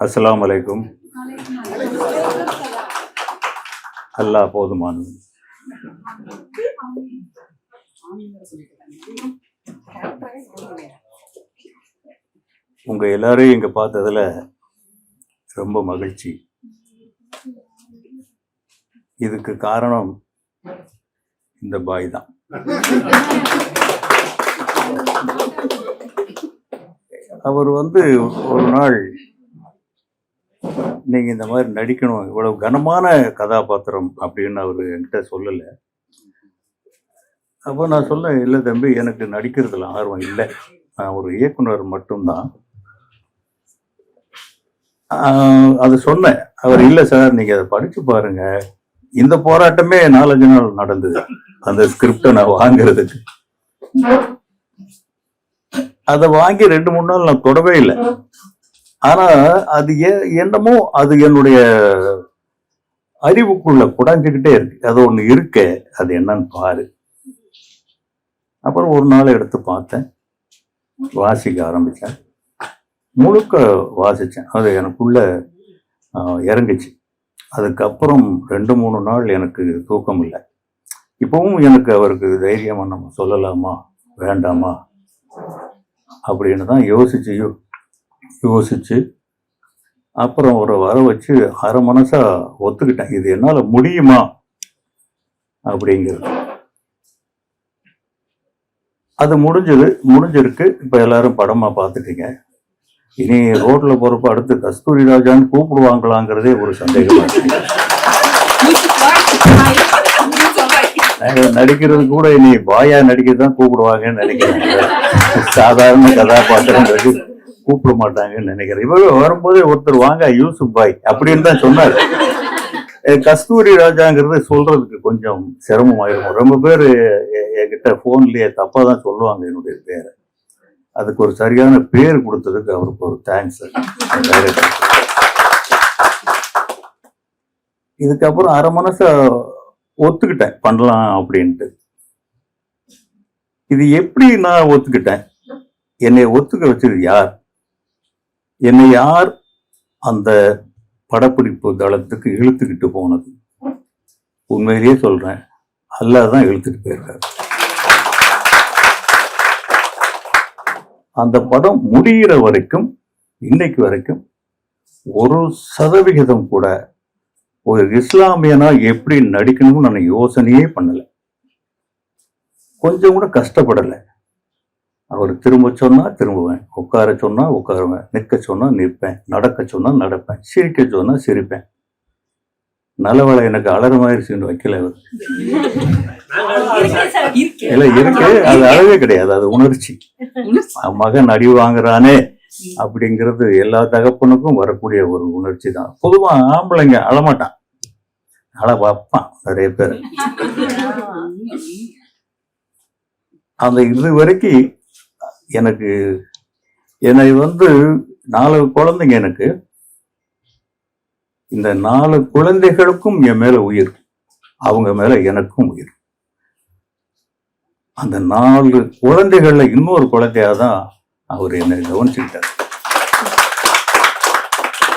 அஸ்ஸலாமு அலைக்கும். அல்லாஹ் போதுமானது. உங்க எல்லாரையும் இங்க பார்த்ததுல ரொம்ப மகிழ்ச்சி. இதுக்கு காரணம் இந்த பாய் தான். அவர் ஒரு நாள் நீங்க இந்த மாதிரி நடிக்கணும், இவ்வளவு கனமான கதாபாத்திரம் அப்படின்னு அவர் என்கிட்ட சொல்லலை. அப்போ நான் சொல்ல, இல்லை தம்பி, எனக்கு நடிக்கிறதுல ஆர்வம் இல்லை, நான் ஒரு இயக்குனர் மட்டும்தான். அது சொன்னேன். அவர், இல்லை சார், நீங்க அதை படிச்சு பாருங்க. இந்த போராட்டமே 4-5 நாள் நடந்தது அந்த ஸ்கிரிப்டை நான் வாங்குறதுக்கு. அதை வாங்கி 2-3 நாள் நான் தொடவே இல்லை. ஆனா அது என்னமோ அது என்னுடைய அறிவுக்குள்ள குடைஞ்சுக்கிட்டே இருக்கு. அது ஒண்ணு இருக்கு, அது என்னன்னு பாரு. அப்புறம் ஒரு நாள் எடுத்து பார்த்தேன், வாசிக்க ஆரம்பிச்சேன். முழுக்க வாசிச்சேன். அது எனக்குள்ள இறங்குச்சு. அதுக்கப்புறம் 2-3 நாள் எனக்கு தூக்கம் இல்லை. இப்பவும் எனக்கு அவருக்கு தைரியமா நம்ம சொல்லலாமா வேண்டாமா அப்படின்னு தான் யோசிச்சு அப்புறம் ஒரு வர வச்சு அரை மனசா ஒத்துக்கிட்டேன், இது என்னால முடியுமா அப்படிங்கிறது. அது முடிஞ்சிருக்கு. இப்ப எல்லாரும் படமா பார்த்துட்டீங்க. இனி ரோட்ல போறப்ப அடுத்து கஸ்தூரி ராஜான்னு கூப்பிடுவாங்களாங்கிறதே ஒரு சந்தேகமா இருக்கு. நடிக்கிறது கூட இனி பாயா நடிக்கிறதுதான் கூப்பிடுவாங்கன்னு நினைக்கிறேன். சாதாரண கதாபாத்திரங்களுக்கு கூப்பிட மாட்டாங்கன்னு நினைக்கிறேன். இவங்க வரும்போதே ஒருத்தர், வாங்க யூசுப் பாய் அப்படின்னு தான் சொன்னார். கஸ்தூரி ராஜாங்கிறது சொல்றதுக்கு கொஞ்சம் சிரமமாயிருக்கும். ரொம்ப பேர் என்கிட்ட போன்லயே தப்பா தான் சொல்லுவாங்க என்னுடைய பேரை. அதுக்கு ஒரு சரியான பேர் கொடுத்ததுக்கு அவருக்கு ஒரு தேங்க்ஸ். இதுக்கப்புறம் அரை மனச ஒத்துக்கிட்டேன் பண்ணலாம் அப்படின்ட்டு. இது எப்படி நான் ஒத்துக்கிட்டேன்? என்னை ஒத்துக்க வச்சது யார்? என்னை யார் அந்த படப்பிடிப்பு தளத்துக்கு இழுத்துக்கிட்டு போனது? உண்மையிலேயே சொல்றேன், அல்லாஹ் தான் இழுத்துட்டு போயிருக்காரு. அந்த படம் முடிகிற வரைக்கும், இன்னைக்கு வரைக்கும் 1% கூட ஒரு இஸ்லாமியனா எப்படி நடிக்கணும்னு நான் யோசனையே பண்ணல. கொஞ்சம் கூட கஷ்டப்படலை. அவர் திரும்ப சொன்னா திரும்புவேன், உட்கார சொன்னா உட்காருவேன், நிற்க சொன்னா நிற்பேன், நடக்க சொன்னா நடப்பேன், சிரிக்க சொன்னா சிரிப்பேன். நல்லவேளை எனக்கு அலற மாதிரி வைக்கல. அவர் இல்ல இருக்கு, அது அழவே கிடையாது, அது உணர்ச்சி. மகன் அடி வாங்குறானே அப்படிங்கிறது எல்லா தகப்பனுக்கும் வரக்கூடிய ஒரு உணர்ச்சி தான். பொதுவா ஆம்பளைங்க அழமாட்டான், அழ பார்ப்பான் நிறைய பேர். அந்த இது வரைக்கும் எனக்கு என்னை 4 குழந்தைங்க. எனக்கு இந்த 4 குழந்தைகளுக்கும் என் மேல உயிர், அவங்க மேல எனக்கும் உயிர். அந்த 4 குழந்தைகள்ல இன்னொரு குழந்தையாதான் அவர் என்னை கவனிச்சுக்கிட்டார்.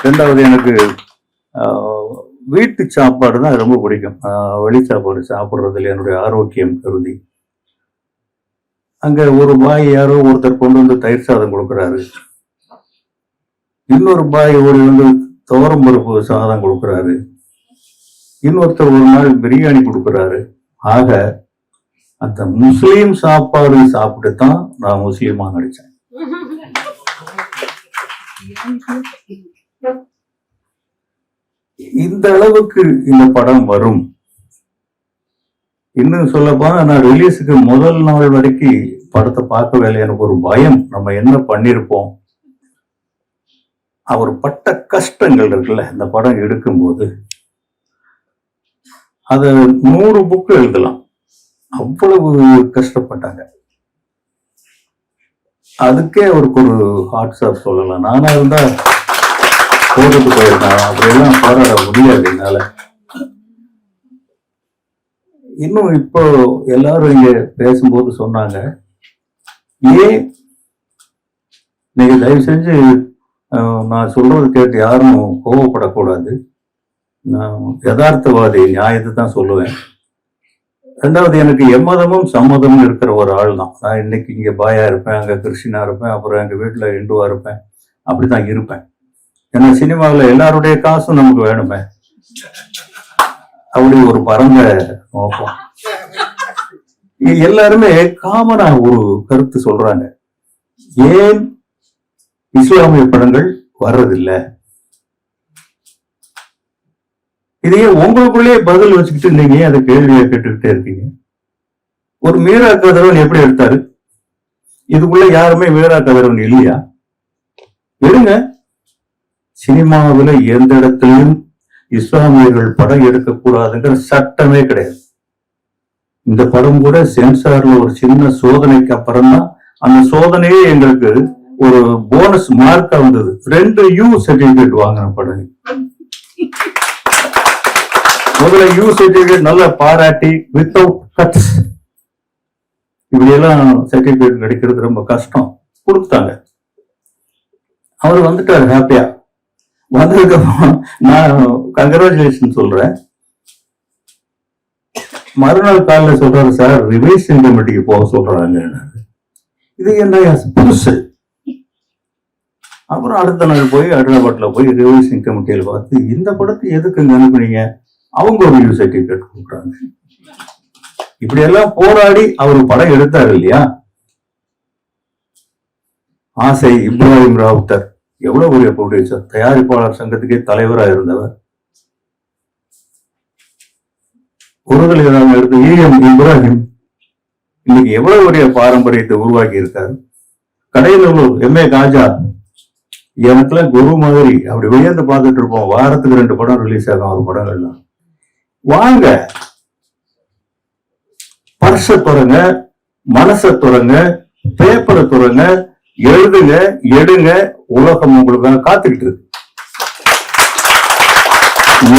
2வது, எனக்கு வீட்டு சாப்பாடு தான் ரொம்ப பிடிக்கும். வெளி சாப்பாடு சாப்பிட்றதுல என்னுடைய ஆரோக்கியம் கருதி அங்க ஒரு பாய் யாரோ ஒருத்தர் கொண்டு தயிர் சாதம் கொடுக்குறாரு, இன்னொரு பாய் துவரம் பருப்பு சாதம் கொடுக்குறாரு, இன்னொருத்தர் ஒரு நாள் பிரியாணி கொடுக்குறாரு. ஆக அந்த முஸ்லீம் சாப்பாடு சாப்பிட்டு தான் நான் முஸ்லீமா நடிச்சேன். இந்த அளவுக்கு இந்த படம் வரும். இன்னும் சொல்லப்போனா, நான் ரிலீஸுக்கு முதல் நாள் வரைக்கும் படத்தை பார்க்கவே இல்லை. எனக்கு ஒரு பயம், நம்ம என்ன பண்ணிருப்போம். அவர் பட்ட கஷ்டங்கள் இருக்குல்ல, இந்த படம் எடுக்கும்போது அத 100 புக்கு எழுதலாம், அவ்வளவு கஷ்டப்பட்டாங்க. அதுக்கே அவருக்கு ஒரு ஹார்ட்ஸ் ஆஃப் சொல்லலாம். நானா இருந்தா போட்டுட்டு போயிருந்தேன், அப்படியெல்லாம் போராட முடியாது என்னால. இன்னும் இப்போ எல்லாரும் இங்க பேசும்போது சொன்னாங்க, ஏன் நீங்க தயவு செஞ்சு நான் சொல்றது கேட்டு யாரும் கோவப்படக்கூடாது. நான் யதார்த்தவாதி, நியாயத்தை தான் சொல்லுவேன். ரெண்டாவது, எனக்கு எம்மதமும் சம்மதமும் இருக்கிற ஒரு ஆள் தான். நான் இன்னைக்கு இங்க பாயா இருப்பேன், அங்க கிறிஸ்டினா இருப்பேன், அப்புறம் எங்க வீட்டுல இந்துவா இருப்பேன், அப்படிதான் இருப்பேன். ஏன்னா சினிமாவில் எல்லாருடைய காசும் நமக்கு வேணுமே, அப்படி ஒரு பரந்த நோக்கம். எல்லாருமே காமனா ஒரு கருத்து சொல்றாங்க, ஏன் இஸ்லாமிய படங்கள் வர்றதில்லை? இதையே உங்களுக்குள்ளே பதில் வச்சுக்கிட்டு நீங்க அதை கேள்வியை கேட்டுக்கிட்டே இருக்கீங்க. ஒரு மீரா கதிரவன் எப்படி எடுத்தாரு? இதுக்குள்ள யாருமே மீரா கதிரவன் இல்லையா? எடுங்க. சினிமாவில் எந்த இடத்துலயும் இஸ்லாமியர்கள் படம் எடுக்கக்கூடாதுங்கிற சட்டமே கிடையாது. இந்த படம் கூட சென்சார்ல ஒரு சின்ன சோதனைக்கு அப்புறம் தான் அந்த சோதனையே எங்களுக்கு ஒரு போனஸ் மார்க்கா வந்தது. 2 U சர்டிபிகேட் வாங்கின படம். முதல்ல U சர்டிபிகேட் நல்லா பாராட்டி வித்தவுட் கட்ஸ், இப்படி எல்லாம் சர்டிபிகேட் கிடைக்கிறது ரொம்ப கஷ்டம், கொடுத்தாங்க. அவர் வந்துட்டாரு ஹாப்பியா. வந்ததுக்கு அப்புறம் நான் கங்க்ராச்சுலேஷன் சொல்றேன். மறுநாள் காலையில் சொல்றாரு, சார் ரிவைசிங் கமிட்டிக்கு போக சொல்றாங்க. இது என்ன புதுசு? அப்புறம் அடுத்த நாள் போய் ஹைதராபாத்ல போய் ரிவைசிங் கமிட்டியில் பார்த்து, இந்த படத்தை எதுக்கு அனுப்புனீங்க? அவங்க ஒரு U சர்டிபிகேட் கொடுக்குறாங்க. இப்படி எல்லாம் போராடி அவர் படம் எடுத்தார் இல்லையா? ஆசை இப்ராஹிம் ராவுத்தர் எவ்வளவு பெரிய ப்ரொடியூசர், தயாரிப்பாளர் சங்கத்துக்கே தலைவராக இருந்தவர். ஒருதலை எடுத்து EM இப்ராஹிம் இன்னைக்கு எவ்வளவு பெரிய பாரம்பரியத்தை உருவாக்கி இருக்காரு. கடையநல்லூர் MA காஜா எனக்குலாம் குரு மாதிரி, அப்படி வெளியேந்து பார்த்துட்டு இருப்போம். வாரத்துக்கு 2 படம் ரிலீஸ் ஆகும் அவர் படங்கள்லாம். வாங்க, பர்ஸ துறங்க, மனசை துறங்க, பேப்பரை துறங்க, எழுதுங்க, எடுங்க. உலகம் உங்களுக்காக காத்துக்கிட்டு இருக்கு.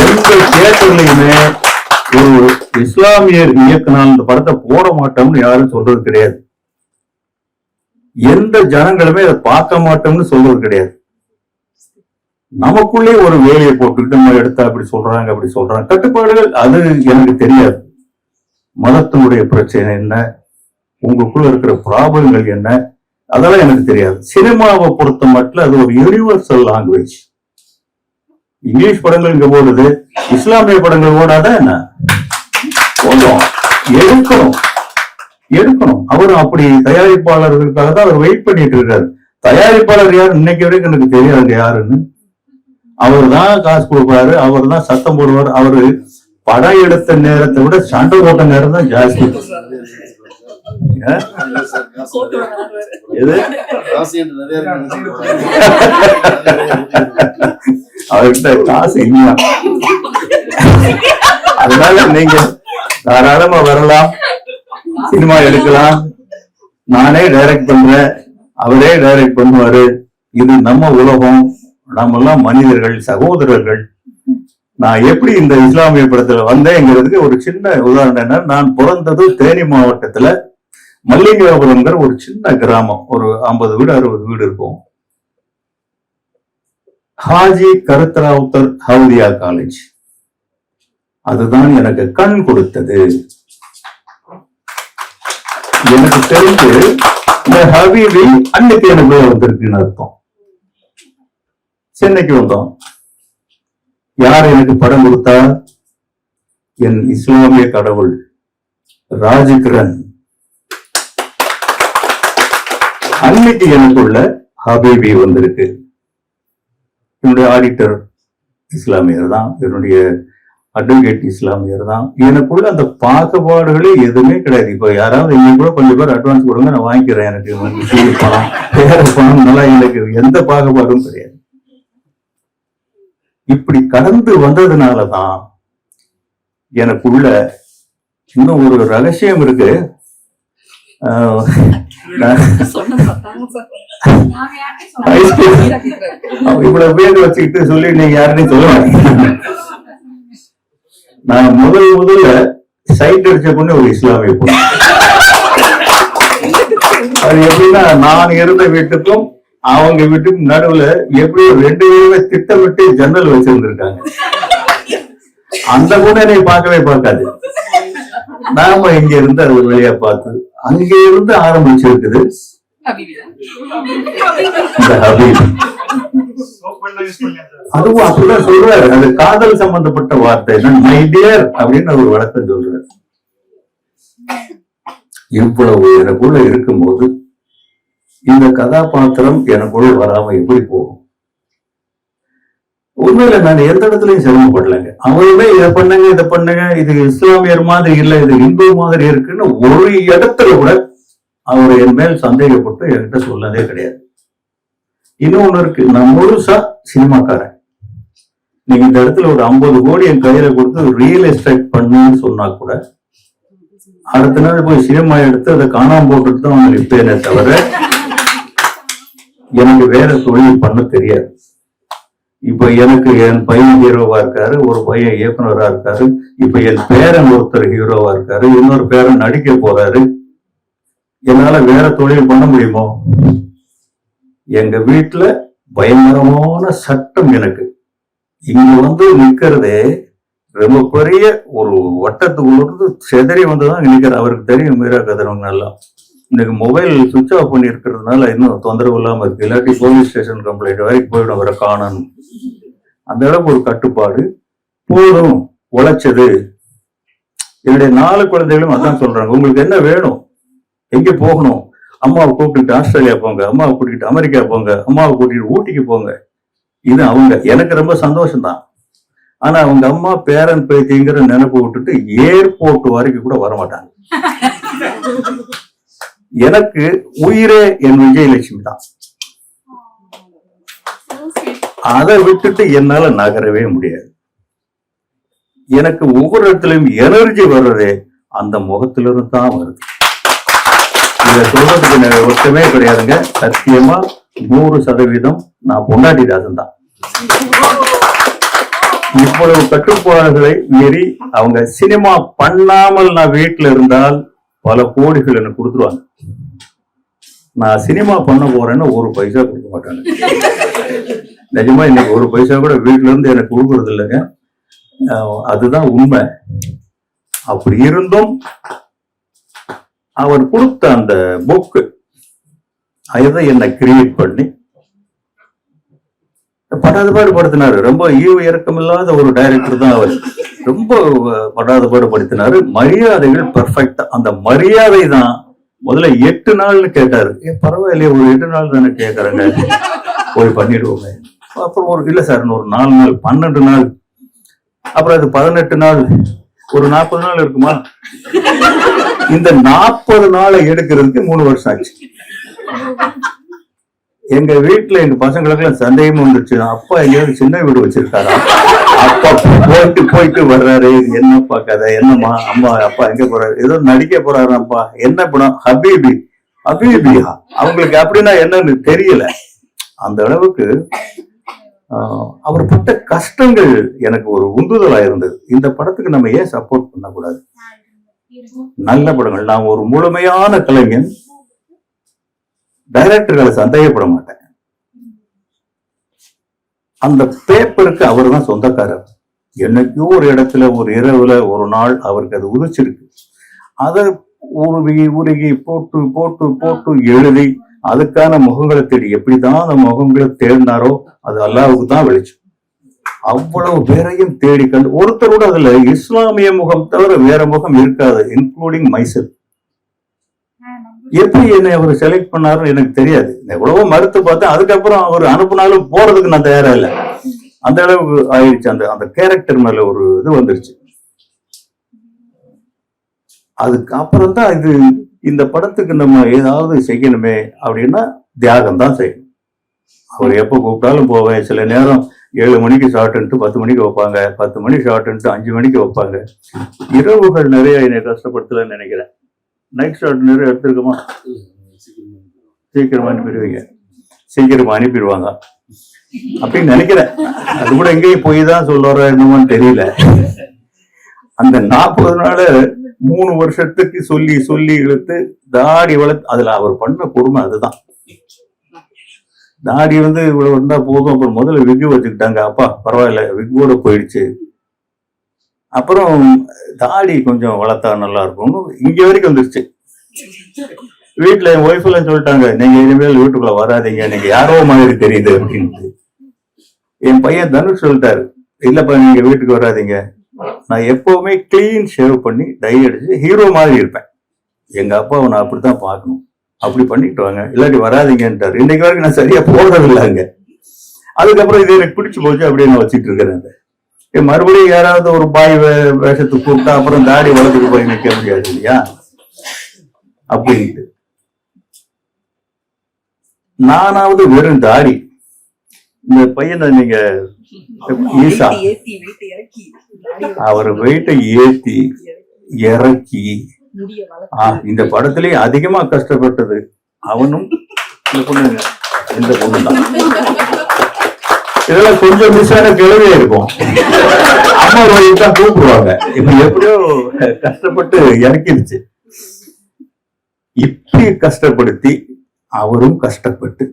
எந்த தியேட்டர்லயுமே ஒரு இஸ்லாமியர் இயக்குனால் இந்த படத்தை போட மாட்டோம்னு யாரும் சொல்றது கிடையாது. எந்த ஜனங்களுமே அதை பார்க்க மாட்டோம்னு சொல்றது கிடையாது. நமக்குள்ளே ஒரு வேலையை போட்டுக்கிட்டு நம்ம எடுத்தா அப்படி சொல்றாங்க, அப்படி சொல்றாங்க. கட்டுப்பாடுகள் அது எனக்கு தெரியாது. மதத்தினுடைய பிரச்சனை என்ன, உங்களுக்குள்ள இருக்கிற ப்ராப்ளங்கள் என்ன, அதெல்லாம் எனக்கு தெரியாது. சினிமாவை பொறுத்த மட்டும் அது ஒரு யூனிவர்சல் லாங்குவேஜ். இங்கிலீஷ் படங்கள் இங்க போடுது, இஸ்லாமிய படங்கள் ஓடாத என்ன? போடும், எடுக்கணும் எடுக்கணும். அவரும் அப்படி தயாரிப்பாளர்களுக்காக தான் அவர் வெயிட் பண்ணிட்டு இருக்காரு. தயாரிப்பாளர் யாரு இன்னைக்கு வரைக்கும் எனக்கு தெரியாது யாருன்னு. அவர் தான் காசு கொடுப்பாரு, அவர் தான் சத்தம் போடுவார். அவரு படம் எடுத்த நேரத்தை விட சண்டை போட்ட நேரம் தான் ஜாஸ்தி. அவர்கிட்ட காசு இல்லையா? அதனால நீங்க தாராளமா வரலாம், சினிமா எடுக்கலாம். நானே டைரக்ட் பண்றேன், அவரே டைரக்ட் பண்ணுவாரு. இது நம்ம உலகம், நாமெல்லாம் மனிதர்கள், சகோதரர்கள். நான் எப்படி இந்த இஸ்லாமிய படத்துல வந்தேங்கிறதுக்கு ஒரு சின்ன உதாரணம் என்ன, நான் பிறந்தது தேனி மாவட்டத்துல மல்லிகாபுரம்ங்கிற ஒரு சின்ன கிராமம். ஒரு 50 வீடு 60 வீடு இருக்கும். ஹாஜி கருத்தராவுத்தர் ஹவுதியா காலேஜ், அதுதான் எனக்கு கண் கொடுத்தது. எனக்கு தெரிஞ்சு இந்த ஹபீபி அன்னைக்கு எனக்கு வந்திருக்குன்னு அர்த்தம். சென்னைக்கு வந்தோம். யார் எனக்கு படம் கொடுத்தா? என் இஸ்லாமிய கடவுள் ராஜகிரண். அன்னைக்கு எனக்குள்ள ஹபீபி வந்திருக்கு. என்னுடைய ஆடிட்டர் இஸ்லாமியர் தான், என்னுடைய அட்வொகேட் இஸ்லாமியர் தான். எனக்குள்ள அந்த பாகுபாடுகளே எதுவுமே கிடையாது. இப்ப யாராவது இங்க கூட கொஞ்சம் பேர் அட்வான்ஸ் கொடுங்க, நான் வாங்கிக்கிறேன். எனக்கு பணம், பேர பணம், நல்லா எனக்கு எந்த பாகுபாடும் கிடையாது. இப்படி கடந்து வந்ததுனாலதான் எனக்குள்ள இன்னும் ஒரு ரகசியம் இருக்கு. இவ்வளவு பேர் வச்சுக்கிட்டு சொல்லி நீங்க யாருன்னு சொல்லுவாங்க. நான் முதல்ல சைட் அடிச்ச பொண்ணு ஒரு இஸ்லாமிய பொண்ணு. அது எப்படின்னா, நான் இருந்த வீட்டுக்கும் அவங்க வீட்டுக்கு நடுவுல எப்படியோ 2 பேருமே திட்டமிட்டு ஜன்னல் வச்சிருந்திருக்காங்க. அந்த பொண்ணு என்னை பார்க்கவே பார்க்காது. நாம இங்க இருந்து அது வழியா பார்த்து அங்க இருந்து ஆரம்பிச்சிருக்குது இந்த ஹபீப். அதுவும் அப்படிதான் சொல்றாரு. அது காதல் சம்பந்தப்பட்ட வார்த்தை மை டியர் அப்படின்னு ஒரு வழக்கம் சொல்றாரு. இவ்வளவு எனக்குள்ள இருக்கும்போது இந்த கதாபாத்திரம் எனக்குள்ள வராம எப்படி போகும்? உண்மையில நான் எந்த இடத்துலயும் சிரமப்படலைங்க. அவருமே இதை பண்ணுங்க இது இஸ்லாமியர் மாதிரி இல்ல, இது இந்து மாதிரி இருக்குன்னு ஒரு இடத்துல கூட அவர் என் மேல் சந்தேகப்பட்டு என்கிட்ட சொன்னதே கிடையாது. இன்னொன்னு இருக்கு, நான் முழுசா சினிமாக்காரன். நீங்க இந்த இடத்துல ஒரு 50 கோடி என் கையில கொடுத்து ரியல் எஸ்டேட் பண்ணுன்னு சொன்னா கூட அடுத்த நாள் போய் சினிமா எடுத்து அதை காணாம போட்டுட்டு தான் அவங்க நிற்பேனே தவிர எனக்கு வேற தொழில் பண்ண தெரியாது. இப்ப எனக்கு என் பையன் ஹீரோவா இருக்காரு, ஒரு பையன் இயக்குனரா இருக்காரு, இப்ப என் பேரன் ஒருத்தர் ஹீரோவா இருக்காரு, இன்னொரு பேரன் நடிக்க போறாரு. என்னால வேற தொழில் பண்ண முடியுமோ? எங்க வீட்டுல பயங்கரமான சட்டம். எனக்கு இங்க நிக்கிறதே ரொம்ப பெரிய ஒரு வட்டத்துக்குள்ள செதறி வந்துதான் நினைக்கிற. அவருக்கு தெரியும் மீரா கதிரவங்க எல்லாம் இன்னைக்கு மொபைல் சுவிட்ச் ஆஃப் பண்ணி இருக்கிறதுனால இன்னும் தொந்தரவு இல்லாம இருக்கு. இல்லாட்டி போலீஸ் ஸ்டேஷன் கம்ப்ளைண்ட் வரைக்கும் போயிடும் அவரை காணணும். அந்த அளவுக்கு ஒரு கட்டுப்பாடு போதும். உழைச்சது. என்னுடைய 4 குழந்தைகளும் அதான் சொல்றாங்க, உங்களுக்கு என்ன வேணும், எங்க போகணும், அம்மாவை கூப்பிட்டு ஆஸ்திரேலியா போங்க, அம்மாவை கூட்டிட்டு அமெரிக்கா போங்க, அம்மாவை கூட்டிட்டு ஊட்டிக்கு போங்க. இது அவங்க. எனக்கு ரொம்ப சந்தோஷம்தான். ஆனா அவங்க அம்மா பேரன் பேத்திங்கிற நினைப்பு விட்டுட்டு ஏர்போர்ட் வரைக்கும் கூட வரமாட்டாங்க. எனக்கு உயிரே என் விஜயலட்சுமி தான். அதை விட்டுட்டு என்னால நகரவே முடியாது. எனக்கு ஒவ்வொரு இடத்துலயும் எனர்ஜி வர்றதே அந்த முகத்திலிருந்து தான் வருது. இதை சொல்றதுக்கு ஒருத்தமே கிடையாதுங்க. சத்தியமா 100% நான் பொண்டாட்டிதாசன் தான். இவ்வளவு கட்டுப்பாடுகளை மீறி அவங்க சினிமா பண்ணாமல் நான் வீட்டுல இருந்தால் பல கோடிகள் எனக்கு கொடுத்துருவாங்க. நான் சினிமா பண்ண போறேன்னு 1 பைசா கொடுக்க மாட்டாங்க. நிஜமா இன்னைக்கு 1 பைசா கூட வீட்டுல இருந்து எனக்கு கொடுக்கறது இல்லைங்க. அதுதான் உண்மை. அப்படி இருந்தும் அவர் கொடுத்த அந்த புக்கு அதை என்னை கிரியேட் பண்ணி படாத பாடுபடுத்தினாரு. ரொம்ப ஈவு இறக்கமில்லாத ஒரு டைரக்டர் தான் அவர். ரொம்ப படாத பாடுபடுத்தினாரு. மரியாதைகள் பெர்ஃபெக்டா. அந்த மரியாதை தான் முதல்ல 8 நாள்னு கேட்டாரு. பரவாயில்லையே, ஒரு 8 நாள் தானே கேட்கறாங்க, போய் பண்ணிடுவோமே. அப்புறம் இல்ல சார் ஒரு 4 நாள், 12 நாள், அப்புறம் அது 18 நாள், ஒரு 40 நாள் இருக்குமா? இந்த 40 நாளை எடுக்கிறதுக்கு 3 வருஷம் ஆச்சு. எங்க வீட்டுல எங்க பசங்களுக்கு எல்லாம் சந்தேகமும் வந்துருச்சு, அப்பா எங்கேயாவது சின்ன வீடு வச்சிருக்காரா, அப்பா போயிட்டு வர்றாரு, என்னப்பா கதை, என்னம்மா அம்மா அப்பா எங்க போறாரு, ஏதோ நடிக்க போறாராப்பா, என்ன படம், ஹபீபியா, அவங்களுக்கு அப்படின்னா என்னன்னு தெரியல. அந்த அளவுக்கு அவர் பட்ட கஷ்டங்கள் எனக்கு ஒரு உந்துதலா இருந்தது. இந்த படத்துக்கு நம்ம ஏன் சப்போர்ட் பண்ணக்கூடாது? நல்ல படங்கள். நான் ஒரு முழுமையான கலைஞன். டைரக்டர்களை சந்தேகப்பட மாட்டேன். அந்த பேப்பருக்கு அவர் தான் சொந்தக்காரர். என்னைக்கோ ஒரு இடத்துல ஒரு இரவுல ஒரு நாள் அவருக்கு அது உதிச்சிருக்கு. அதை உருகி போட்டு போட்டு போட்டு எழுதி அதுக்கான முகங்களை தேடி எப்படிதான் அந்த முகங்களை தேடினாரோ அது அல்லாஹ்வுக்கு தான் வெளிச்சம். அவ்வளவு பேரையும் தேடி கண்டு ஒருத்தரோட அதுல இஸ்லாமிய முகம் தவிர வேற முகம் இருக்காது, இன்க்ளூடிங் மைசெல்ஃப். எப்படி என்னை அவர் செலக்ட் பண்ணாருன்னு எனக்கு தெரியாது. எவ்வளவோ மறுத்து பார்த்தேன். அதுக்கப்புறம் அவர் அனுப்புனாலும் போறதுக்கு நான் தயாரா இல்லை. அந்த அளவுக்கு ஆயிடுச்சு. அந்த கேரக்டர் மேல ஒரு இது வந்துருச்சு. அதுக்கு அப்புறம் தான் இந்த படத்துக்கு நம்ம ஏதாவது செய்யணுமே அப்படின்னா தியாகம் தான் செய்யணும். அவர் எப்போ கூப்பிட்டாலும் போவேன். சில நேரம் 7 மணிக்கு ஷார்ட்ன்ட்டு 10 மணிக்கு வைப்பாங்க, 10 மணி ஷார்ட்ன்ட்டு 5 மணிக்கு வைப்பாங்க. இரவுகள் நிறைய என்னை கஷ்டப்படுத்தலன்னு நினைக்கிறேன். நைட் ஷாட் நிறைய எடுத்துருக்கோமா, சீக்கிரமா அனுப்பிடுவாங்க அப்படின்னு நினைக்கிறேன். அது கூட எங்கேயும் போய் தான் சொல்லுற என்னமோன்னு தெரியல. அந்த 40 நாள 3 வருஷத்துக்கு சொல்லி இழுத்து தாடி வளர்த்து அதுல அவர் பண்ண கொடுமை அதுதான். தாடி வந்து இவ்வளவு இருந்தா போதும். அப்புறம் முதல்ல விக்கு வச்சுக்கிட்டாங்க. அப்பா பரவாயில்ல, விக்கோட போயிடுச்சு. அப்புறம் தாடி கொஞ்சம் வளர்த்தா நல்லா இருக்கும்னு இங்க வரைக்கும் வந்துருச்சு. வீட்டுல என் ஒய்ஃப் எல்லாம் சொல்லிட்டாங்க, நீங்க இனிமேல் வீட்டுக்குள்ள வராதீங்க, நீங்க யாரோ மாதிரி தெரியுது அப்படின்ட்டு. என் பையன் தனுஷ் சொல்லிட்டாரு, இல்லப்பா நீங்க வீட்டுக்கு வராதீங்க, நான் எப்பவுமே கிளீன் ஷேவ் பண்ணி டை அடிச்சு ஹீரோ மாதிரி இருப்பேன், எங்க அப்பாவை நான் அப்படித்தான் பார்க்கணும், அப்படி பண்ணிட்டு வாங்க, இல்லாட்டி வராதிங்கன்றாரு. இன்னைக்கு வரைக்கும் நான் சரியா போடுறது இல்லைங்க. அதுக்கப்புறம் இது எனக்கு பிடிச்சு போச்சு, அப்படியே நான் வச்சுட்டு இருக்கிறேன். மறுபடியும் யாராவது ஒரு பாய் வேஷத்துக்கு கூப்பிட்டா அப்புறம் தாடி வளர்த்துட்டு போய் நிற்க முடியாது இல்லையா அப்படின்ட்டு. நானாவது வெறும் தாடி. இந்த பையனை நீங்க ஈசா, அவர் வெயிட்டை ஏத்தி இறக்கி இந்த படத்திலேயே அதிகமா கஷ்டப்பட்டது அவனும் இந்த பொண்ணு. இந்த பொண்ணு தான். இதெல்லாம் கொஞ்சம் மிஸ்ஸான கிளவியா இருக்கும். அம்மா வழியை தான் கூப்பிடுவாங்க. இப்ப எப்படியோ கஷ்டப்பட்டு இறக்கிடுச்சு. இப்படி கஷ்டப்படுத்தி அவரும் கஷ்டப்பட்டு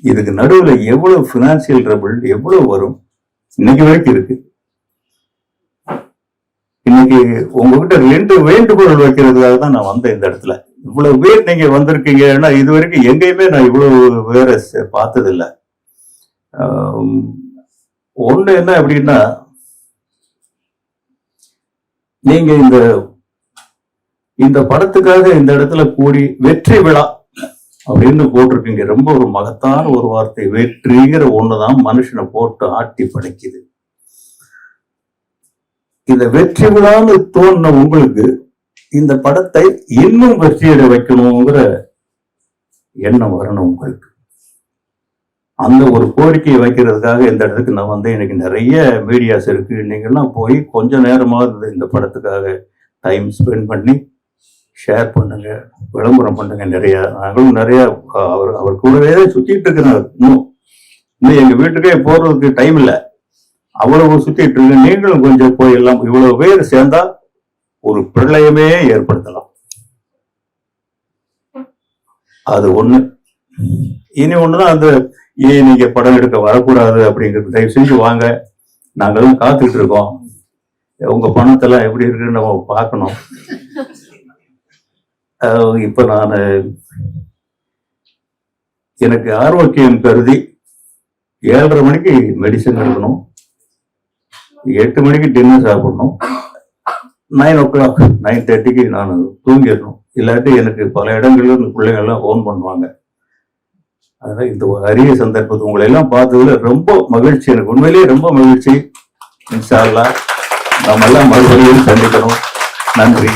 இதுக்கு நடுவுல எவ்வளவு பினான்சியல் ட்ரபிள் எவ்வளவு வரும் இன்னைக்கு வரைக்கும் இருக்கு. இன்னைக்கு உங்ககிட்ட 2 வேண்டுகோள் வைக்கிறதுக்காக தான் நான் வந்தேன் இந்த இடத்துல. இவ்வளவு பேர் நீங்க வந்திருக்கீங்கன்னா இது வரைக்கும் எங்கேயுமே நான் இவ்வளவு வேற பார்த்தது இல்லை. ஒண்ணு என்ன அப்படின்னா, நீங்க இந்த படத்துக்காக இந்த இடத்துல கூடி வெற்றி விழா அப்படின்னு போட்டிருக்கீங்க. ரொம்ப ஒரு மகத்தான ஒரு வார்த்தை. வெற்றிங்கிற ஒண்ணுதான் மனுஷனை போட்டு ஆட்டி படைக்குது. இந்த வெற்றி விழான்னு தோணுன உங்களுக்கு இந்த படத்தை இன்னும் வெற்றியட வைக்கணுங்கிற எண்ணம் வரணும் உங்களுக்கு. அந்த ஒரு கோரிக்கையை வைக்கிறதுக்காக இந்த இடத்துக்கு நான் வந்து எனக்கு நிறைய மீடியாஸ் இருக்கு, நீங்கள்லாம் போய் கொஞ்ச நேரமாவது இந்த படத்துக்காக டைம் ஸ்பெண்ட் பண்ணி ஷேர் பண்ணுங்க, விளம்பரம் பண்ணுங்க. நிறைய நாங்களும் நிறைய அவர் கூடவே சுத்திட்டு இருக்கிறார். இன்னும் எங்க வீட்டுக்கே போறதுக்கு டைம் இல்லை, அவ்வளவு சுத்திட்டு இருக்கு. நீங்களும் கொஞ்சம் போய் எல்லாம் இவ்வளவு பேர் சேர்ந்தா ஒரு பிரளயமே ஏற்படுத்தலாம். அது ஒண்ணு. இனி ஒண்ணுதான் அந்த நீங்க படம் எடுக்க வரக்கூடாது அப்படிங்கிறது. தயவு செஞ்சு வாங்க, நாங்களும் காத்துட்டு இருக்கோம். உங்க பணத்தெல்லாம் எப்படி இருக்குன்னு நம்ம பார்க்கணும். இப்ப நான் எனக்கு ஆரோக்கியம் கருதி 7:30 மணிக்கு மெடிசன் எடுக்கணும், 8 மணிக்கு டின்னர் சாப்பிடணும், 9:00 9:30க்கு நான் தூங்கிடணும். இல்லாட்டி எனக்கு பல இடங்கள்ல இந்த பிள்ளைங்க எல்லாம் ஃபோன் பண்ணுவாங்க. அதனால இந்த ஒரு அரிய சந்தர்ப்பத்தை உங்களை எல்லாம் பார்த்ததுல ரொம்ப மகிழ்ச்சி. எனக்கு உண்மையிலேயே ரொம்ப மகிழ்ச்சி. இன்ஷா அல்லாஹ் நம்ம எல்லாம் மறுபடியும் சந்திக்கணும். நன்றி.